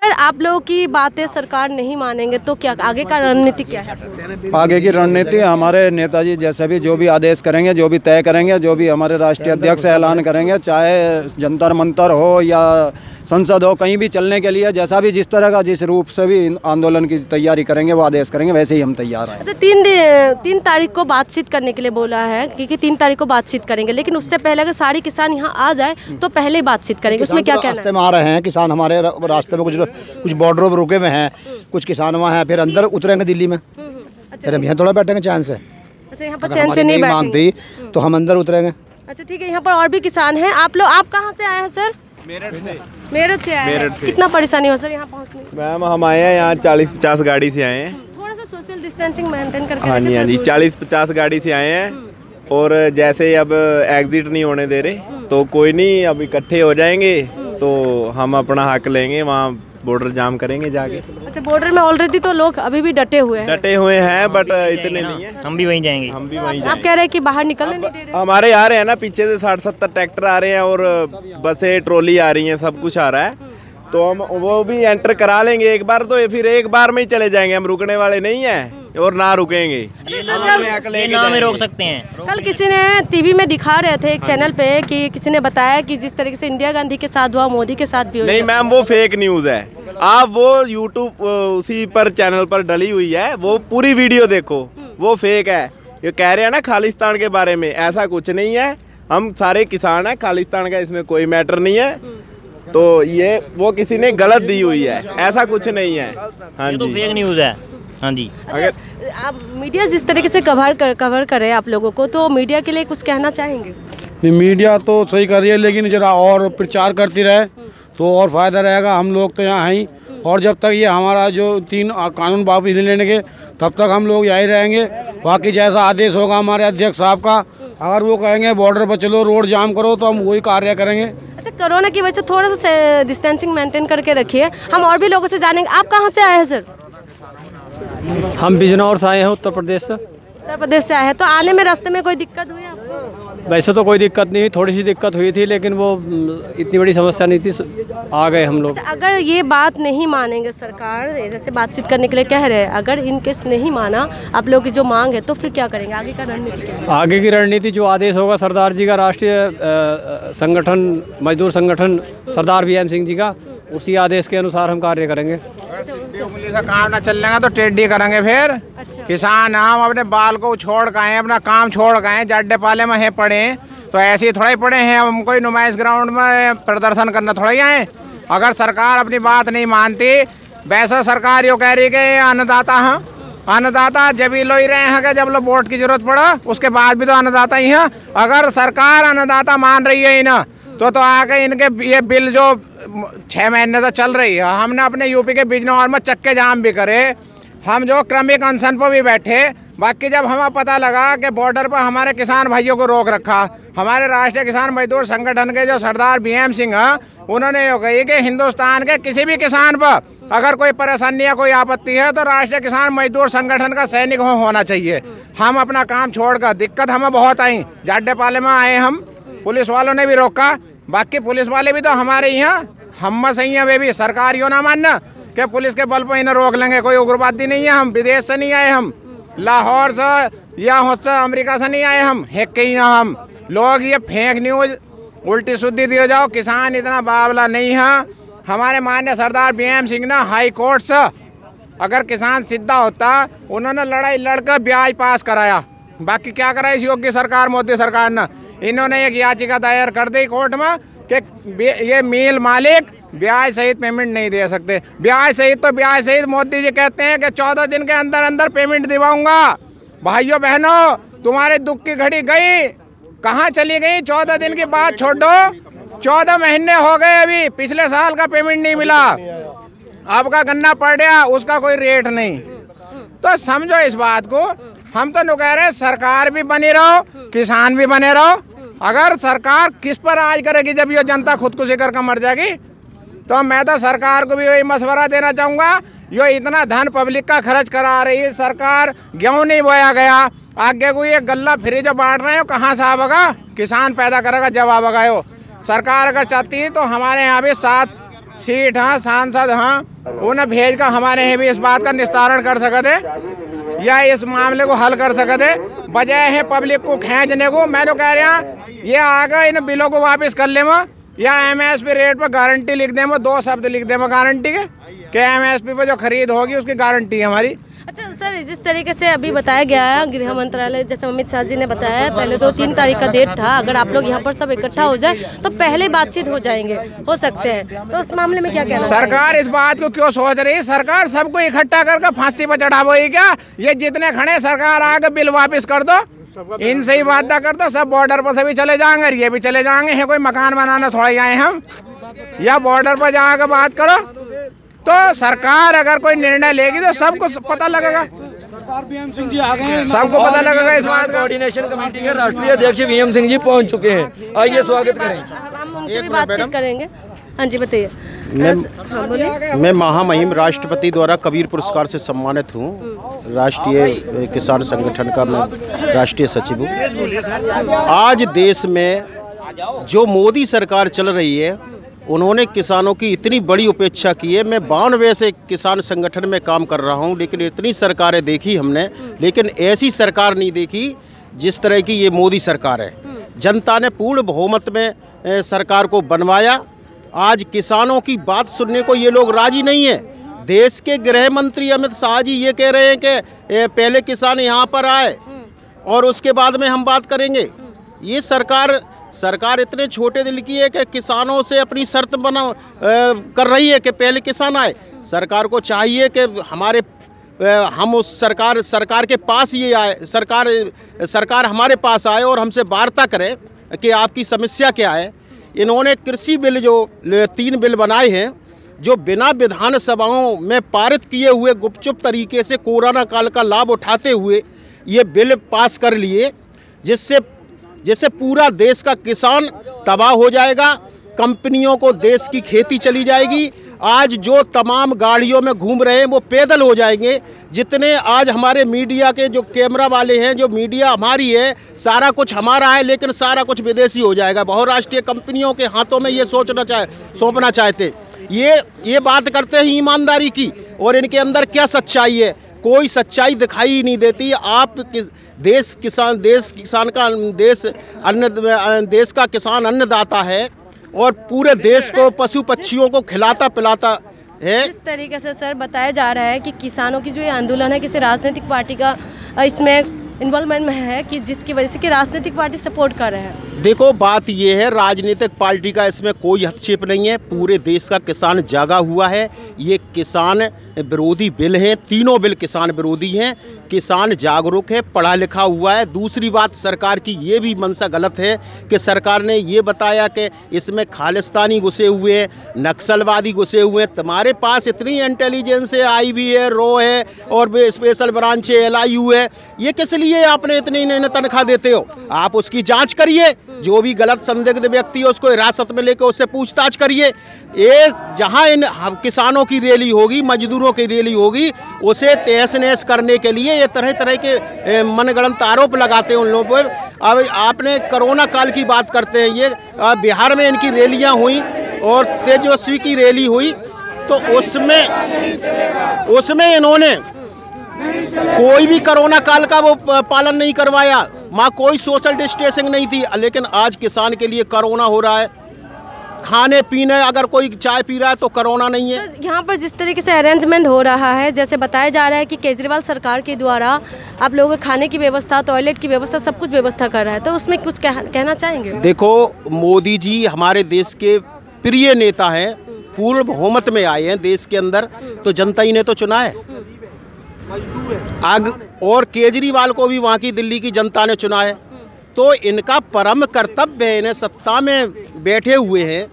अगर आप लोगों की बातें सरकार नहीं मानेंगे तो क्या आगे का रणनीति क्या है? आगे की रणनीति हमारे नेताजी जैसे भी जो भी आदेश करेंगे, जो भी तय करेंगे, जो भी हमारे राष्ट्रीय अध्यक्ष ऐलान करेंगे, चाहे जंतर मंतर हो या संसद हो, कहीं भी चलने के लिए जैसा भी जिस तरह का जिस रूप से भी आंदोलन की तैयारी करेंगे वो आदेश करेंगे, वैसे ही हम तैयार हैं। अच्छा, 3 तारीख को बातचीत करने के लिए बोला है क्योंकि 3 तारीख को बातचीत करेंगे, लेकिन उससे पहले अगर सारे किसान यहाँ आ जाए तो पहले बातचीत करेंगे, उसमें क्या कहना है? रास्ते में आ रहे हैं किसान, हमारे रास्ते में कुछ बॉर्डरों पर रुके हुए हैं, कुछ किसान वहाँ हैं, फिर अंदर उतरेंगे दिल्ली में, फिर हम यहाँ थोड़ा बैठेंगे चैन से। अच्छा, यहाँ पर चैन से नहीं मांगती तो हम अंदर उतरेंगे। अच्छा ठीक है, यहाँ पर और भी किसान हैं। आप कहाँ से आए हैं सर? मेरठ से आए हैं। कितना परेशानी हो सर यहाँ पहुँचने? मैम हम आए हैं यहाँ 40-50 गाड़ी से आए हैं। थोड़ा सा सोशल डिस्टेंसिंग मेंटेन करके। हाँ जी 40-50 गाड़ी से आए हैं और जैसे अब एग्जिट नहीं होने दे रहे तो कोई नहीं, अब इकट्ठे हो जाएंगे तो हम अपना हक लेंगे, वहाँ बॉर्डर जाम करेंगे जाके। अच्छा, बॉर्डर में ऑलरेडी तो लोग अभी भी डटे हुए हैं बट इतने नहीं है। हम भी वहीं जाएंगे। आप कह रहे हैं कि बाहर निकलने नहीं दे रहे? हमारे आ रहे हैं ना, पीछे से 60-70 ट्रैक्टर आ रहे हैं और बसें ट्रॉली आ रही हैं, सब कुछ आ रहा है, तो हम वो भी एंटर करा लेंगे एक बार, तो फिर एक बार में ही चले जाएंगे, हम रुकने वाले नहीं हैं और ना रुकेंगे। ये नाम में रोक सकते हैं। कल किसी ने टीवी में दिखा रहे थे एक चैनल पे कि किसी ने बताया कि जिस तरीके से इंदिरा गांधी के साथ हुआ मोदी के साथ भी हुआ। नहीं मैम, वो फेक न्यूज़ है। आप वो यूट्यूब उसी पर चैनल पर डली हुई है, वो पूरी वीडियो देखो, वो फेक है। ये कह रहे हैं ना खालिस्तान के बारे में, ऐसा कुछ नहीं है। हम सारे किसान हैं, खालिस्तान का इसमें कोई मैटर नहीं है। तो ये वो किसी ने गलत दी हुई है, ऐसा कुछ नहीं है। हाँ जी, तो फेक न्यूज़ है। हाँ जी। अगर आप मीडिया जिस तरीके से कवर करे आप लोगों को, तो मीडिया के लिए कुछ कहना चाहेंगे? नहीं, मीडिया तो सही कर रही है, लेकिन जरा और प्रचार करती रहे तो और फायदा रहेगा। हम लोग तो यहाँ हैं और जब तक ये हमारा जो 3 कानून वापस नहीं लेने के, तब तक हम लोग यहीं रहेंगे। बाकी जैसा आदेश होगा हमारे अध्यक्ष साहब का, अगर वो कहेंगे बॉर्डर पर चलो रोड जाम करो, तो हम वही कार्य करेंगे। अच्छा, कोरोना की वजह से थोड़ा सा डिस्टेंसिंग मेंटेन करके रखिए। हम और भी लोगों से जानेंगे। आप कहाँ से आए हैं सर? हम बिजनौर से आए हैं, उत्तर प्रदेश से। उत्तर प्रदेश से आए हैं, तो आने में रास्ते में कोई दिक्कत हुई आपको? वैसे तो कोई दिक्कत नहीं, थोड़ी सी दिक्कत हुई थी, लेकिन वो इतनी बड़ी समस्या नहीं थी, आ गए हम लोग। अच्छा, अगर ये बात नहीं मानेंगे सरकार, जैसे बातचीत करने के लिए कह रहे हैं, अगर इन केस नहीं माना आप लोगों की जो मांग है, तो फिर क्या करेंगे? आगे का रणनीति क्या है? आगे की रणनीति जो आदेश होगा सरदार जी का, राष्ट्रीय संगठन मजदूर संगठन सरदार BM सिंह जी का, उसी आदेश के अनुसार हम कार्य करेंगे। पुलिस का काम ना चलेगा तो टेढ़ी करेंगे फिर। अच्छा। किसान हम अपने बाल को छोड़ गए, अपना काम छोड़ गए, जड्डे पाले में है पड़े, तो ऐसे ही थोड़ा ही पड़े हैं। हम कोई नुमाइश ग्राउंड में प्रदर्शन करना थोड़ा ही आए। अगर सरकार अपनी बात नहीं मानती, वैसा सरकार यो कह रही कि अन्नदाता हैं, अन्नदाता जब ही लो ही रहे हैं कि जब लो वोट की जरूरत पड़ा, उसके बाद भी तो अन्नदाता ही हैं। अगर सरकार अन्नदाता मान रही है ना, तो आके इनके ये बिल जो 6 महीने से चल रही है, हमने अपने यूपी के बिजनौर में चक्के जाम भी करे, हम जो क्रमिक अनशन पर भी बैठे। बाकी जब हमें पता लगा कि बॉर्डर पर हमारे किसान भाइयों को रोक रखा, हमारे राष्ट्रीय किसान मजदूर संगठन के जो सरदार BM सिंह हैं, उन्होंने ये कही कि हिंदुस्तान के किसी भी किसान पर अगर कोई परेशानी या कोई आपत्ति है तो राष्ट्रीय किसान मजदूर संगठन का सैनिक होना चाहिए। हम अपना काम छोड़कर, दिक्कत हमें बहुत आई, जाड्डे पाले में आए हम, पुलिस वालों ने भी रोका। बाकी पुलिस वाले भी तो हमारे यहाँ हम सही हैं, वे भी सरकार यो ना मानना कि पुलिस के बल पर इन्हें रोक लेंगे। कोई उग्रवादी नहीं है, हम विदेश से नहीं आए, हम लाहौर से या अमेरिका से नहीं आए, हम है कहीं हम लोग। ये फेक न्यूज़ उल्टी सुद्धी दिए जाओ, किसान इतना बावला नहीं है। हमारे माननीय सरदार BM सिंह ने हाई कोर्ट से अगर किसान सीधा होता, उन्होंने लड़ाई लड़कर ब्याज पास कराया। बाकी क्या करा इस योगी सरकार, मोदी सरकार ने? इन्होंने एक याचिका दायर कर दी कोर्ट में कि ये मिल मालिक ब्याज सहित पेमेंट नहीं दे सकते। ब्याज सहित तो ब्याज सहित मोदी जी कहते हैं कि 14 दिन के अंदर अंदर पेमेंट दिवाऊंगा। भाइयों बहनों, तुम्हारे दुख की घड़ी गई, कहाँ चली गई? 14 दिन की बात छोड़ो, 14 महीने हो गए, अभी पिछले साल का पेमेंट नहीं मिला। आपका गन्ना पड़ गया, उसका कोई रेट नहीं। तो समझो इस बात को। हम तो कह रहे हैं सरकार भी बनी रहो, किसान भी बने रहो। अगर सरकार किस पर राज करेगी जब ये जनता खुदकुशी करके मर जाएगी? तो मैं तो सरकार को भी वही मशवरा देना चाहूँगा, यो इतना धन पब्लिक का खर्च करा रही है सरकार, गेहूँ नहीं बोया गया, आगे को ये गल्ला फ्री जो बांट रहे हो, कहाँ से आवेगा? किसान पैदा करेगा जब आवेगा। यो सरकार अगर चाहती है तो हमारे यहाँ भी 7 सीट हाँ सांसद हाँ उन्हें भेज कर हमारे यहाँ भी इस बात का निस्तारण कर सकते या इस मामले को हल कर सकते, बजाय है पब्लिक को खींचने को। मैं तो कह रहा ये आगे इन बिलों को वापस कर ले या MSP रेट पर गारंटी लिख दें, 2 शब्द लिख दें गारंटी के MSP पर जो खरीद होगी उसकी गारंटी है हमारी। अच्छा सर, जिस तरीके से अभी बताया गया है गृह मंत्रालय, जैसे अमित शाह जी ने बताया है, पहले तो 3 तारीख का डेट था, अगर आप लोग यहाँ पर सब इकट्ठा हो जाए तो पहले बातचीत हो जाएंगे, हो सकते हैं, तो उस मामले में क्या कहना? सरकार इस बात को क्यों सोच रही है? सरकार सबको इकट्ठा करके फांसी पर चढ़ावोगी क्या? ये जितने खड़े सरकार आके बिल वापस कर दो, इनसे ही वादा कर दो, सब बॉर्डर पर सभी चले जाएंगे, ये भी चले जाएंगे। है कोई मकान बनाना थोड़ा ही आए हम, या बॉर्डर पर जाकर बात करो। तो सरकार अगर कोई निर्णय लेगी तो सबको पता लगेगा, सबको पता लगेगा इस बात का। कोऑर्डिनेशन कमेटी के राष्ट्रीय अध्यक्ष VM सिंह जी पहुंच चुके हैं, आइए स्वागत करें। हम उनसे भी बातचीत करेंगे। हाँ जी बताइए। हाँ बोलिए। मैं महामहिम राष्ट्रपति द्वारा कबीर पुरस्कार से सम्मानित हूँ। राष्ट्रीय किसान संगठन का मैं राष्ट्रीय सचिव हूँ। आज देश में जो मोदी सरकार चल रही है, उन्होंने किसानों की इतनी बड़ी उपेक्षा की है। मैं 92 से किसान संगठन में काम कर रहा हूँ, लेकिन इतनी सरकारें देखी हमने, लेकिन ऐसी सरकार नहीं देखी जिस तरह की ये मोदी सरकार है। जनता ने पूर्ण बहुमत में सरकार को बनवाया। आज किसानों की बात सुनने को ये लोग राजी नहीं है। देश के गृह मंत्री अमित शाह जी ये कह रहे हैं कि पहले किसान यहाँ पर आए और उसके बाद में हम बात करेंगे। ये सरकार इतने छोटे दिल की है कि किसानों से अपनी शर्त कर रही है कि पहले किसान आए। सरकार को चाहिए कि हम उस सरकार के पास ये आए, सरकार हमारे पास आए और हमसे वार्ता करे कि आपकी समस्या क्या है। इन्होंने कृषि बिल जो 3 बिल बनाए हैं, जो बिना विधानसभाओं में पारित किए हुए गुपचुप तरीके से कोरोना काल का लाभ उठाते हुए ये बिल पास कर लिए, जिससे पूरा देश का किसान तबाह हो जाएगा, कंपनियों को देश की खेती चली जाएगी। आज जो तमाम गाड़ियों में घूम रहे हैं वो पैदल हो जाएंगे। जितने आज हमारे मीडिया के जो कैमरा वाले हैं, जो मीडिया हमारी है, सारा कुछ हमारा है, लेकिन सारा कुछ विदेशी हो जाएगा। बहुराष्ट्रीय कंपनियों के हाथों में ये सौंपना चाहते। ये बात करते हैं ईमानदारी की, और इनके अंदर क्या सच्चाई है? कोई सच्चाई दिखाई ही नहीं देती। आप देश का किसान अन्नदाता है और पूरे देश को पशु पक्षियों को खिलाता पिलाता है। इस तरीके से सर बताया जा रहा है कि किसानों की जो ये आंदोलन है, किसी राजनीतिक पार्टी का इसमें इन्वॉल्वमेंट में है, कि जिसकी वजह से कि राजनीतिक पार्टी सपोर्ट कर रहे हैं। देखो, बात ये है, राजनीतिक पार्टी का इसमें कोई हस्तक्षेप नहीं है। पूरे देश का किसान जागा हुआ है। ये किसान विरोधी बिल है, तीनों बिल किसान विरोधी हैं। किसान जागरूक है, पढ़ा लिखा हुआ है। दूसरी बात, सरकार की ये भी मंशा गलत है कि सरकार ने ये बताया कि इसमें खालिस्तानी घुसे हुए हैं, नक्सलवादी घुसे हुए हैं। तुम्हारे पास इतनी इंटेलिजेंस है, IB है, RO है और स्पेशल ब्रांच है, LIU है। ये किस लिए आपने इतनी तनख्वाह देते हो? आप उसकी जांच करिए। जो भी गलत संदिग्ध व्यक्ति है उसको हिरासत में लेकर उससे पूछताछ करिए। ये जहां इन किसानों की रैली होगी, मजदूरों की रैली होगी, उसे तहस नहस करने के लिए ये तरह तरह के मनगढ़ंत आरोप लगाते हैं उन लोगों पर। अब आपने कोरोना काल की बात करते हैं, ये बिहार में इनकी रैलियां हुई और तेजस्वी की रैली हुई, तो उसमें इन्होंने कोई भी कोरोना काल का वो पालन नहीं करवाया। वहाँ कोई सोशल डिस्टेंसिंग नहीं थी। लेकिन आज किसान के लिए कोरोना हो रहा है। खाने पीने, अगर कोई चाय पी रहा है तो कोरोना नहीं है। यहाँ पर जिस तरीके से अरेंजमेंट हो रहा है, जैसे बताया जा रहा है कि केजरीवाल सरकार के द्वारा आप लोगों को खाने की व्यवस्था, टॉयलेट की व्यवस्था, सब कुछ व्यवस्था कर रहा है, तो उसमें कुछ कहना चाहेंगे? देखो, मोदी जी हमारे देश के प्रिय नेता हैं, पूर्ण बहुमत में आए हैं देश के अंदर, तो जनता ही ने तो चुना है। और केजरीवाल को भी वहाँ की दिल्ली की जनता ने चुना है। तो इनका परम कर्तव्य है, इन्हें सत्ता में बैठे हुए हैं,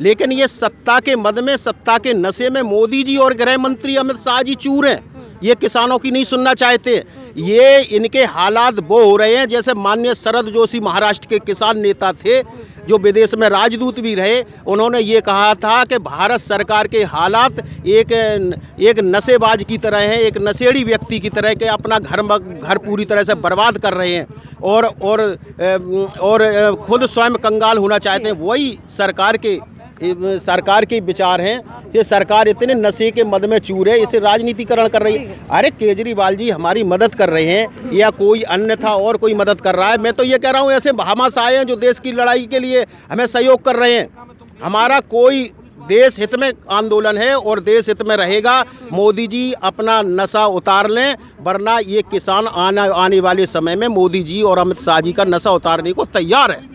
लेकिन ये सत्ता के मद में, सत्ता के नशे में मोदी जी और गृह मंत्री अमित शाह जी चूर हैं। ये किसानों की नहीं सुनना चाहते। ये इनके हालात वो हो रहे हैं जैसे माननीय शरद जोशी महाराष्ट्र के किसान नेता थे, जो विदेश में राजदूत भी रहे। उन्होंने ये कहा था कि भारत सरकार के हालात एक नशेबाज की तरह है, एक नशेड़ी व्यक्ति की तरह के अपना घर पूरी तरह से बर्बाद कर रहे हैं और खुद स्वयं कंगाल होना चाहते हैं। वही सरकार के सरकार के विचार हैं। ये सरकार इतने नशे के मद में चूर है, इसे राजनीतिकरण कर रही है। अरे केजरीवाल जी हमारी मदद कर रहे हैं या कोई अन्य था और कोई मदद कर रहा है? मैं तो ये कह रहा हूँ ऐसे भामाश आए हैं जो देश की लड़ाई के लिए हमें सहयोग कर रहे हैं। हमारा कोई देश हित में आंदोलन है और देश हित में रहेगा। मोदी जी अपना नशा उतार लें, वरना ये किसान आने वाले समय में मोदी जी और अमित शाह जी का नशा उतारने को तैयार है।